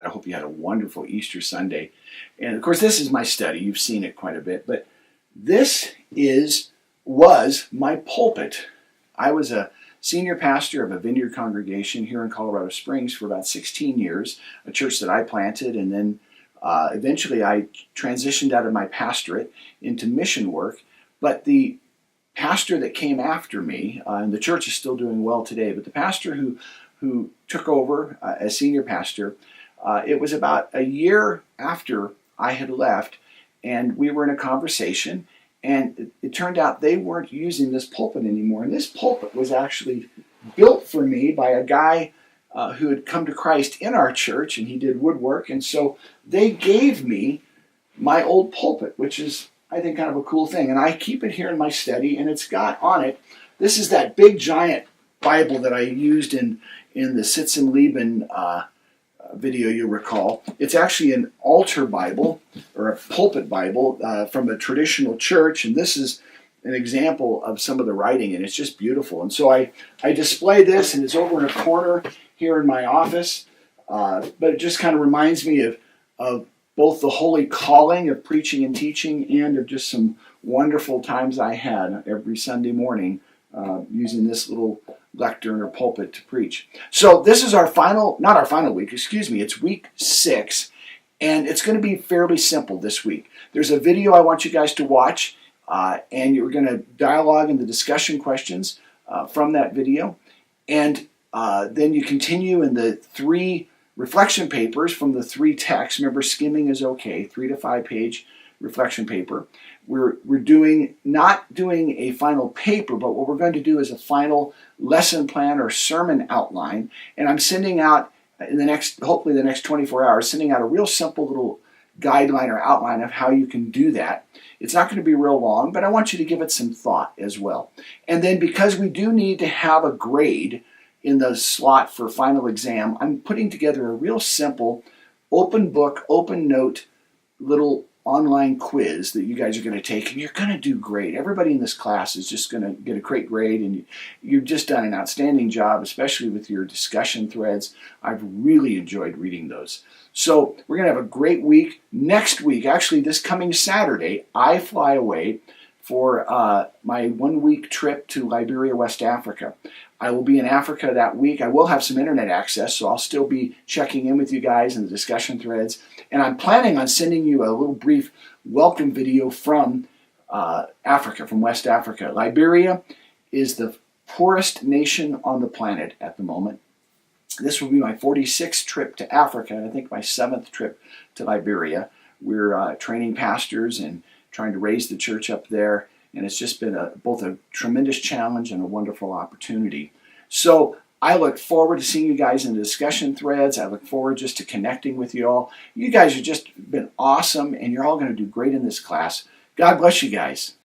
I hope you had a wonderful Easter Sunday. And of course, this is my study. You've seen it quite a bit, but this was my pulpit. I was a senior pastor of a vineyard congregation here in Colorado Springs for about 16 years, a church that I planted, and then eventually I transitioned out of my pastorate into mission work. But the pastor that came after me, and the church is still doing well today, but the pastor who took over as senior pastor, it was about a year after I had left, and we were in a conversation, and it turned out they weren't using this pulpit anymore. And this pulpit was actually built for me by a guy who had come to Christ in our church, and he did woodwork. And so they gave me my old pulpit, which is, I think, kind of a cool thing. And I keep it here in my study, and it's got on it, this is that big giant Bible that I used in the Sitzen Leben video, you recall. It's actually an altar Bible or a pulpit Bible from a traditional church, and this is an example of some of the writing, and it's just beautiful. And so I display this, and it's over in a corner here in my office, but it just kind of reminds me of both the holy calling of preaching and teaching and of just some wonderful times I had every Sunday morning using this little lectern or pulpit to preach. So this is not our final week, it's week 6, and it's going to be fairly simple this week. There's a video I want you guys to watch, and you're going to dialogue in the discussion questions from that video, and then you continue in the 3 reflection papers from the 3 texts. Remember, skimming is okay, 3 to 5 page reflection paper. We're not doing a final paper, but what we're going to do is a final lesson plan or sermon outline. And I'm sending out hopefully the next 24 hours, sending out a real simple little guideline or outline of how you can do that. It's not going to be real long, but I want you to give it some thought as well. And then, because we do need to have a grade in the slot for final exam, I'm putting together a real simple open book, open note little online quiz that you guys are going to take, and you're going to do great. Everybody in this class is just going to get a great grade, and you've just done an outstanding job, especially with your discussion threads. I've really enjoyed reading those. So we're going to have a great week. Next week, actually this coming Saturday, I fly away for my 1-week trip to Liberia, West Africa. I will be in Africa that week. I will have some internet access, so I'll still be checking in with you guys in the discussion threads. And I'm planning on sending you a little brief welcome video from Africa, from West Africa. Liberia is the poorest nation on the planet at the moment. This will be my 46th trip to Africa, and I think my 7th trip to Liberia. We're training pastors and trying to raise the church up there, and it's just been both a tremendous challenge and a wonderful opportunity. So I look forward to seeing you guys in the discussion threads. I look forward just to connecting with you all. You guys have just been awesome, and you're all going to do great in this class. God bless you guys.